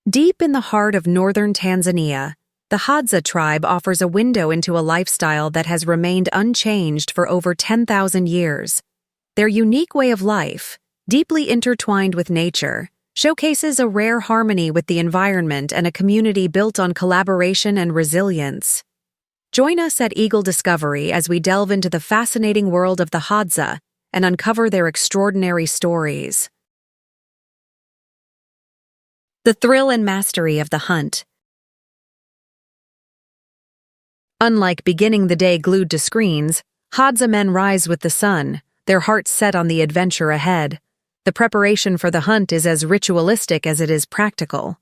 Deep in the heart of northern Tanzania, the Hadza tribe offers a window into a lifestyle that has remained unchanged for over 10,000 years. Their unique way of life, deeply intertwined with nature, showcases a rare harmony with the environment and a community built on collaboration and resilience. Join us at Eagle Discovery as we delve into the fascinating world of the Hadza and uncover their extraordinary stories. The thrill and mastery of the hunt. Unlike beginning the day glued to screens, Hadza men rise with the sun, their hearts set on the adventure ahead. The preparation for the hunt is as ritualistic as it is practical.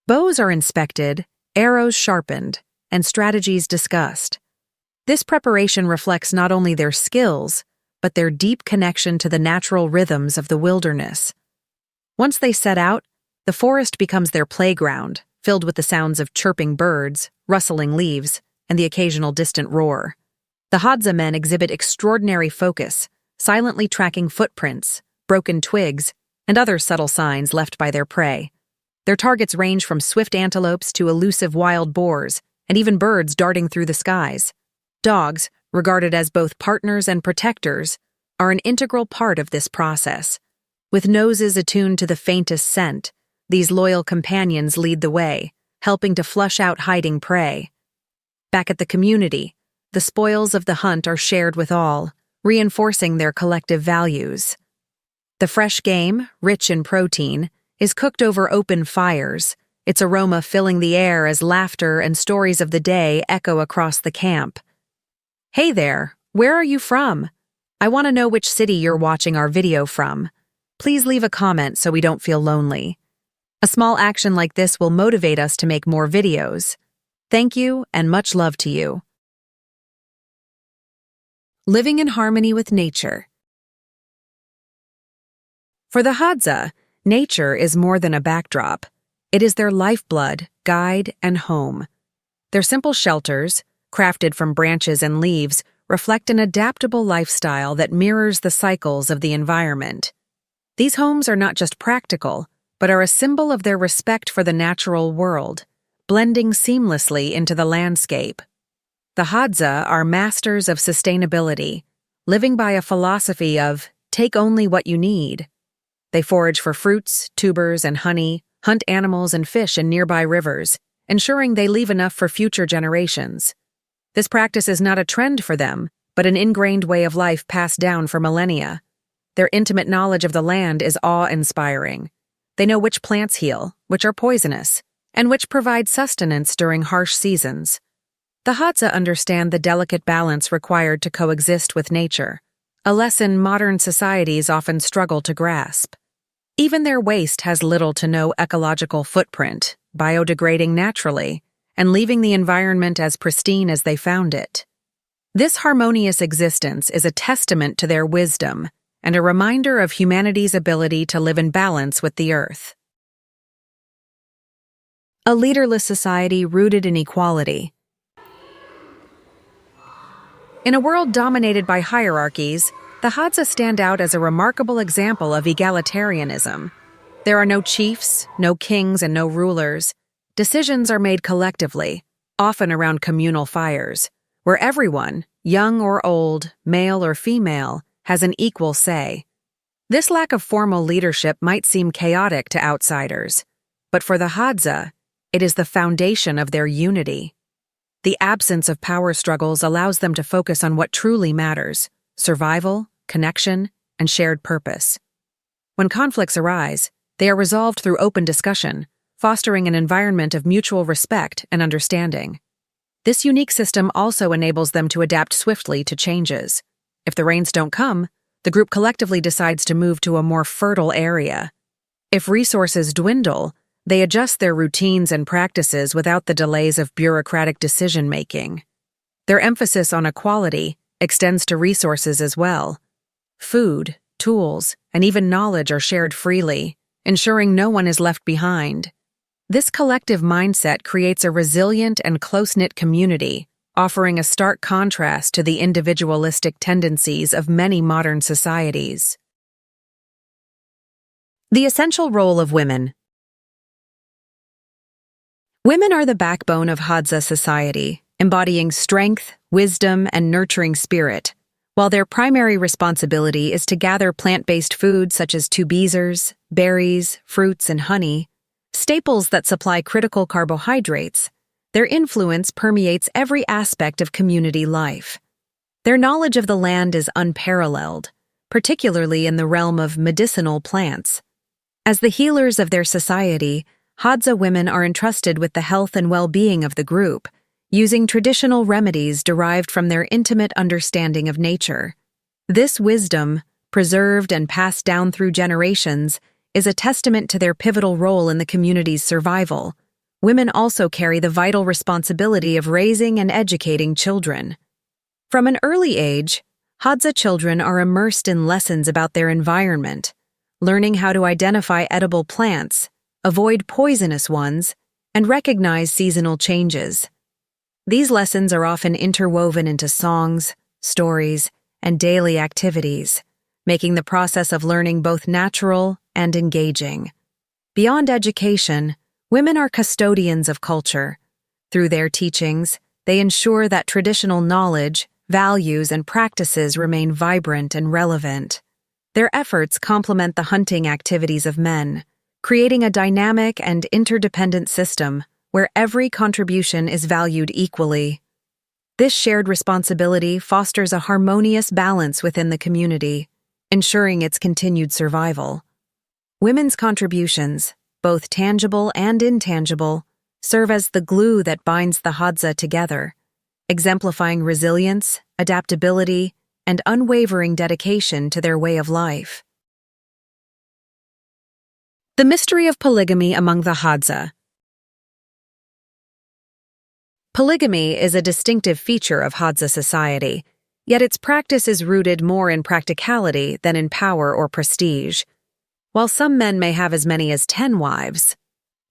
Bows are inspected, arrows sharpened, and strategies discussed. This preparation reflects not only their skills, but their deep connection to the natural rhythms of the wilderness. Once they set out, the forest becomes their playground, filled with the sounds of chirping birds, rustling leaves, and the occasional distant roar. The Hadza men exhibit extraordinary focus, silently tracking footprints, broken twigs, and other subtle signs left by their prey. Their targets range from swift antelopes to elusive wild boars, and even birds darting through the skies. Dogs, regarded as both partners and protectors, are an integral part of this process. With noses attuned to the faintest scent, these loyal companions lead the way, helping to flush out hiding prey. Back at the community, the spoils of the hunt are shared with all, reinforcing their collective values. The fresh game, rich in protein, is cooked over open fires, its aroma filling the air as laughter and stories of the day echo across the camp. Hey there, where are you from? I want to know which city you're watching our video from. Please leave a comment so we don't feel lonely. A small action like this will motivate us to make more videos. Thank you and much love to you. Living in harmony with nature. For the Hadza, nature is more than a backdrop. It is their lifeblood, guide, and home. Their simple shelters, crafted from branches and leaves, reflect an adaptable lifestyle that mirrors the cycles of the environment. These homes are not just practical, but are a symbol of their respect for the natural world, blending seamlessly into the landscape. The Hadza are masters of sustainability, living by a philosophy of take only what you need. They forage for fruits, tubers, and honey, hunt animals and fish in nearby rivers, ensuring they leave enough for future generations. This practice is not a trend for them, but an ingrained way of life passed down for millennia. Their intimate knowledge of the land is awe-inspiring. They know which plants heal, which are poisonous, and which provide sustenance during harsh seasons. The Hadza understand the delicate balance required to coexist with nature, a lesson modern societies often struggle to grasp. Even their waste has little to no ecological footprint, biodegrading naturally, and leaving the environment as pristine as they found it. This harmonious existence is a testament to their wisdom and a reminder of humanity's ability to live in balance with the earth. A leaderless society rooted in equality. In a world dominated by hierarchies, the Hadza stand out as a remarkable example of egalitarianism. There are no chiefs, no kings, and no rulers. Decisions are made collectively, often around communal fires, where everyone, young or old, male or female, has an equal say. This lack of formal leadership might seem chaotic to outsiders, but for the Hadza, it is the foundation of their unity. The absence of power struggles allows them to focus on what truly matters: survival, connection, and shared purpose. When conflicts arise, they are resolved through open discussion, fostering an environment of mutual respect and understanding. This unique system also enables them to adapt swiftly to changes. If the rains don't come, the group collectively decides to move to a more fertile area. If resources dwindle, they adjust their routines and practices without the delays of bureaucratic decision-making. Their emphasis on equality extends to resources as well. Food, tools, and even knowledge are shared freely, ensuring no one is left behind. This collective mindset creates a resilient and close-knit community, offering a stark contrast to the individualistic tendencies of many modern societies. The essential role of women. Women are the backbone of Hadza society, embodying strength, wisdom, and nurturing spirit, while their primary responsibility is to gather plant-based foods such as tubizers, berries, fruits, and honey, staples that supply critical carbohydrates. Their influence permeates every aspect of community life. Their knowledge of the land is unparalleled, particularly in the realm of medicinal plants. As the healers of their society, Hadza women are entrusted with the health and well-being of the group, using traditional remedies derived from their intimate understanding of nature. This wisdom, preserved and passed down through generations, is a testament to their pivotal role in the community's survival. Women also carry the vital responsibility of raising and educating children. From an early age, Hadza children are immersed in lessons about their environment, learning how to identify edible plants, avoid poisonous ones, and recognize seasonal changes. These lessons are often interwoven into songs, stories, and daily activities, making the process of learning both natural and engaging. Beyond education, women are custodians of culture. Through their teachings, they ensure that traditional knowledge, values, and practices remain vibrant and relevant. Their efforts complement the hunting activities of men, creating a dynamic and interdependent system where every contribution is valued equally. This shared responsibility fosters a harmonious balance within the community, ensuring its continued survival. Women's contributions, both tangible and intangible, serve as the glue that binds the Hadza together, exemplifying resilience, adaptability, and unwavering dedication to their way of life. The mystery of polygamy among the Hadza. Polygamy is a distinctive feature of Hadza society, yet its practice is rooted more in practicality than in power or prestige. While some men may have as many as 10 wives,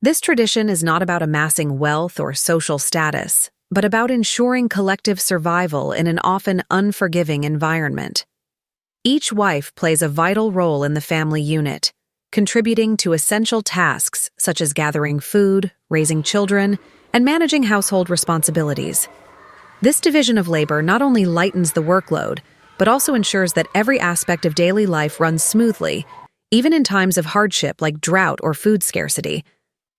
this tradition is not about amassing wealth or social status, but about ensuring collective survival in an often unforgiving environment. Each wife plays a vital role in the family unit, contributing to essential tasks such as gathering food, raising children, and managing household responsibilities. This division of labor not only lightens the workload, but also ensures that every aspect of daily life runs smoothly, even in times of hardship like drought or food scarcity.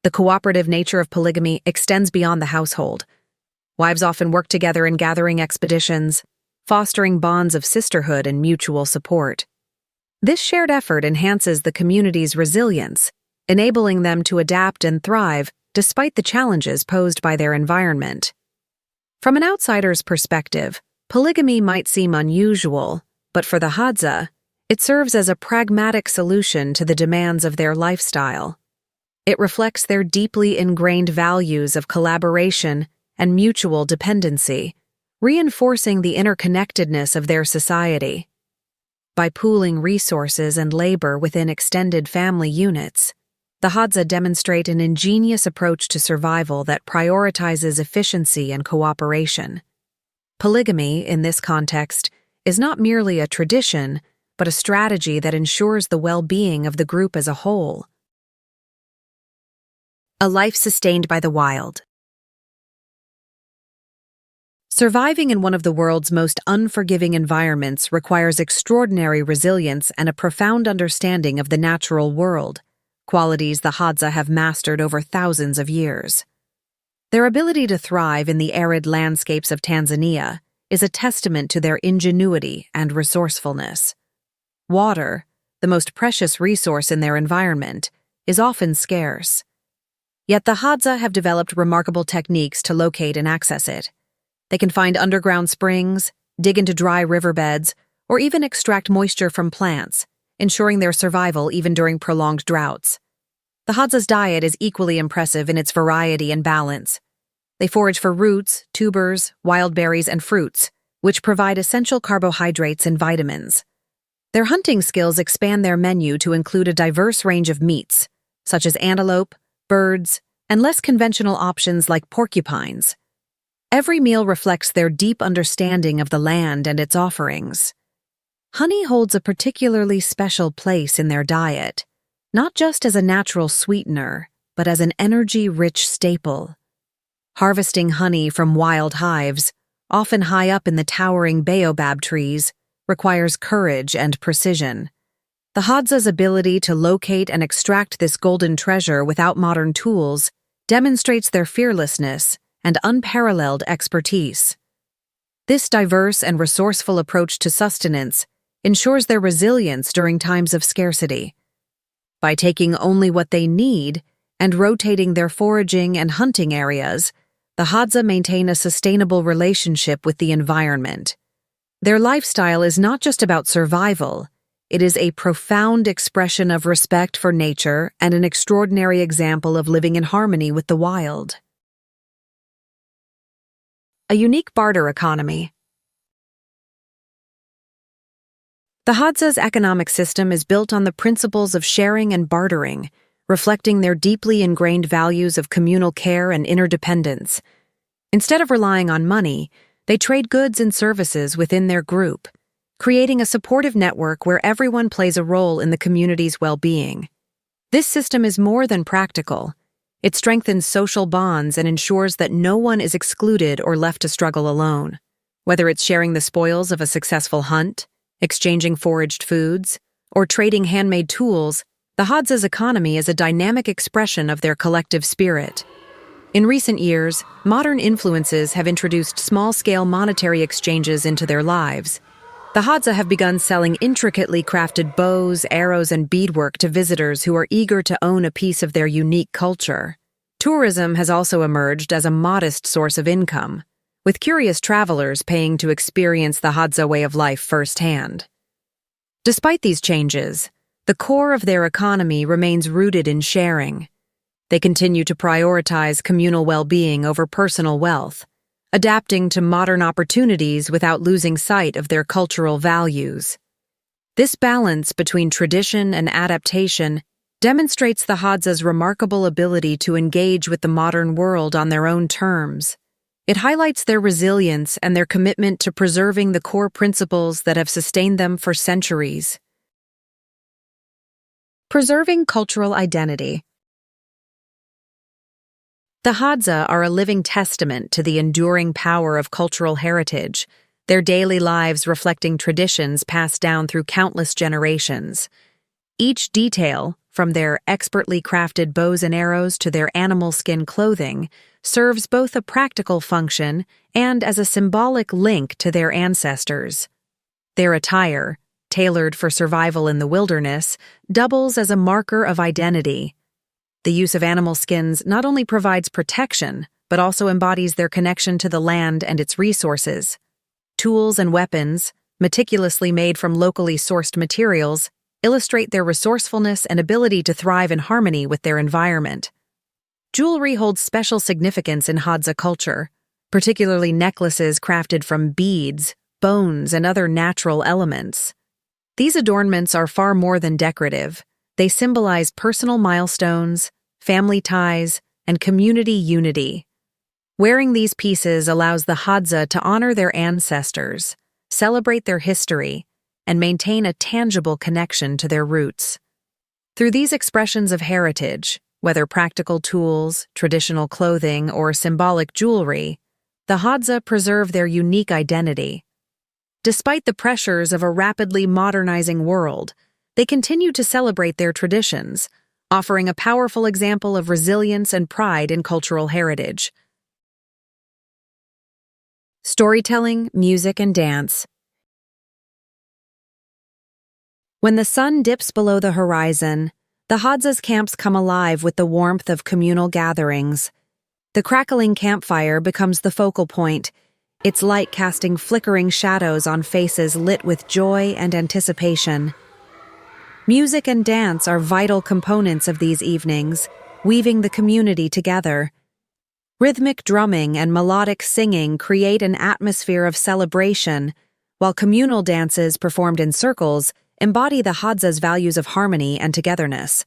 The cooperative nature of polygamy extends beyond the household. Wives often work together in gathering expeditions, fostering bonds of sisterhood and mutual support. This shared effort enhances the community's resilience, enabling them to adapt and thrive despite the challenges posed by their environment. From an outsider's perspective, polygamy might seem unusual, but for the Hadza, it serves as a pragmatic solution to the demands of their lifestyle. It reflects their deeply ingrained values of collaboration and mutual dependency, reinforcing the interconnectedness of their society. By pooling resources and labor within extended family units, the Hadza demonstrate an ingenious approach to survival that prioritizes efficiency and cooperation. Polygamy, in this context, is not merely a tradition, but a strategy that ensures the well-being of the group as a whole. A life sustained by the wild. Surviving in one of the world's most unforgiving environments requires extraordinary resilience and a profound understanding of the natural world, qualities the Hadza have mastered over thousands of years. Their ability to thrive in the arid landscapes of Tanzania is a testament to their ingenuity and resourcefulness. Water, the most precious resource in their environment, is often scarce. Yet the Hadza have developed remarkable techniques to locate and access it. They can find underground springs, dig into dry riverbeds, or even extract moisture from plants, ensuring their survival even during prolonged droughts. The Hadza's diet is equally impressive in its variety and balance. They forage for roots, tubers, wild berries, and fruits, which provide essential carbohydrates and vitamins. Their hunting skills expand their menu to include a diverse range of meats, such as antelope, birds, and less conventional options like porcupines. Every meal reflects their deep understanding of the land and its offerings. Honey holds a particularly special place in their diet, not just as a natural sweetener, but as an energy-rich staple, Harvesting honey from wild hives, often high up in the towering baobab trees, requires courage and precision. The Hadza's ability to locate and extract this golden treasure without modern tools demonstrates their fearlessness and unparalleled expertise. This diverse and resourceful approach to sustenance ensures their resilience during times of scarcity. By taking only what they need and rotating their foraging and hunting areas, the Hadza maintain a sustainable relationship with the environment. Their lifestyle is not just about survival, it is a profound expression of respect for nature and an extraordinary example of living in harmony with the wild. A unique barter economy. The Hadza's economic system is built on the principles of sharing and bartering, reflecting their deeply ingrained values of communal care and interdependence. Instead of relying on money, they trade goods and services within their group, creating a supportive network where everyone plays a role in the community's well-being. This system is more than practical. It strengthens social bonds and ensures that no one is excluded or left to struggle alone. Whether it's sharing the spoils of a successful hunt, exchanging foraged foods, or trading handmade tools, the Hadza's economy is a dynamic expression of their collective spirit. In recent years, modern influences have introduced small-scale monetary exchanges into their lives. The Hadza have begun selling intricately crafted bows, arrows, and beadwork to visitors who are eager to own a piece of their unique culture. Tourism has also emerged as a modest source of income, with curious travelers paying to experience the Hadza way of life firsthand. Despite these changes, the core of their economy remains rooted in sharing. They continue to prioritize communal well-being over personal wealth, adapting to modern opportunities without losing sight of their cultural values. This balance between tradition and adaptation demonstrates the Hadza's remarkable ability to engage with the modern world on their own terms. It highlights their resilience and their commitment to preserving the core principles that have sustained them for centuries. Preserving cultural identity. The Hadza are a living testament to the enduring power of cultural heritage, their daily lives reflecting traditions passed down through countless generations. Each detail, from their expertly crafted bows and arrows to their animal skin clothing, serves both a practical function and as a symbolic link to their ancestors. Their attire, tailored for survival in the wilderness, doubles as a marker of identity. The use of animal skins not only provides protection, but also embodies their connection to the land and its resources. Tools and weapons, meticulously made from locally sourced materials, illustrate their resourcefulness and ability to thrive in harmony with their environment. Jewelry holds special significance in Hadza culture, particularly necklaces crafted from beads, bones, and other natural elements. These adornments are far more than decorative. They symbolize personal milestones, family ties, and community unity. Wearing these pieces allows the Hadza to honor their ancestors, celebrate their history, and maintain a tangible connection to their roots. Through these expressions of heritage, whether practical tools, traditional clothing, or symbolic jewelry, the Hadza preserve their unique identity. Despite the pressures of a rapidly modernizing world, they continue to celebrate their traditions, offering a powerful example of resilience and pride in cultural heritage. Storytelling, music, and dance. When the sun dips below the horizon, the Hadza's camps come alive with the warmth of communal gatherings. The crackling campfire becomes the focal point, its light casting flickering shadows on faces lit with joy and anticipation. Music and dance are vital components of these evenings, weaving the community together. Rhythmic drumming and melodic singing create an atmosphere of celebration, while communal dances performed in circles embody the Hadza's values of harmony and togetherness.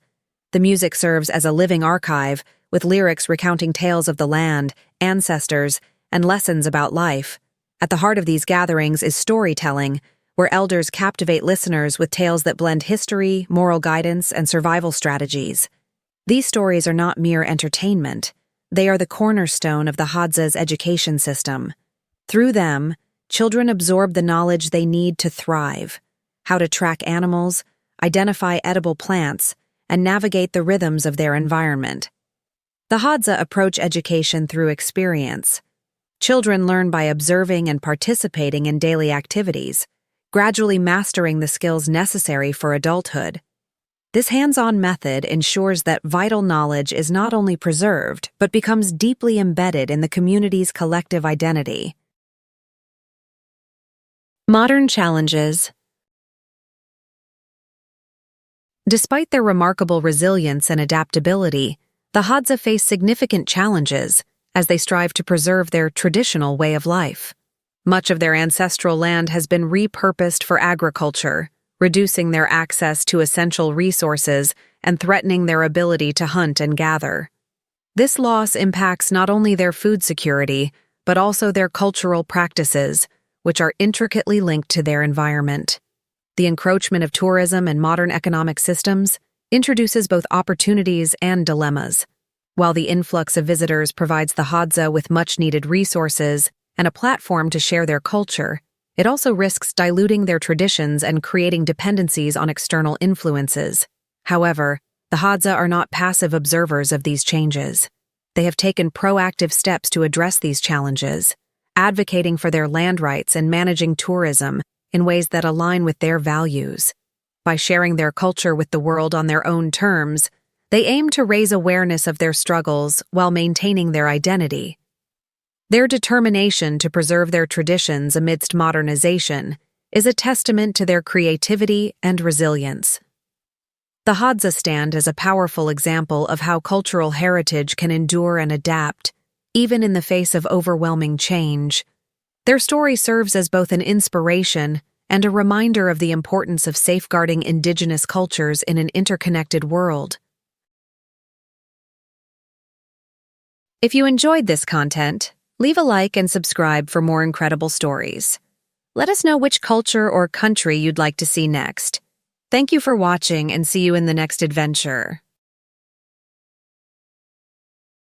The music serves as a living archive, with lyrics recounting tales of the land, ancestors, and lessons about life. At the heart of these gatherings is storytelling, where elders captivate listeners with tales that blend history, moral guidance, and survival strategies. These stories are not mere entertainment. They are the cornerstone of the Hadza's education system. Through them, children absorb the knowledge they need to thrive: how to track animals, identify edible plants, and navigate the rhythms of their environment. The Hadza approach education through experience. Children learn by observing and participating in daily activities, gradually mastering the skills necessary for adulthood. This hands-on method ensures that vital knowledge is not only preserved, but becomes deeply embedded in the community's collective identity. Modern challenges. Despite their remarkable resilience and adaptability, the Hadza face significant challenges as they strive to preserve their traditional way of life. Much of their ancestral land has been repurposed for agriculture, reducing their access to essential resources and threatening their ability to hunt and gather. This loss impacts not only their food security, but also their cultural practices, which are intricately linked to their environment. The encroachment of tourism and modern economic systems introduces both opportunities and dilemmas. While the influx of visitors provides the Hadza with much-needed resources and a platform to share their culture, it also risks diluting their traditions and creating dependencies on external influences. However, the Hadza are not passive observers of these changes. They have taken proactive steps to address these challenges, advocating for their land rights and managing tourism in ways that align with their values. By sharing their culture with the world on their own terms, they aim to raise awareness of their struggles while maintaining their identity. Their determination to preserve their traditions amidst modernization is a testament to their creativity and resilience. The Hadza stand as a powerful example of how cultural heritage can endure and adapt, even in the face of overwhelming change. Their story serves as both an inspiration and a reminder of the importance of safeguarding indigenous cultures in an interconnected world. If you enjoyed this content, leave a like and subscribe for more incredible stories. Let us know which culture or country you'd like to see next. Thank you for watching and see you in the next adventure.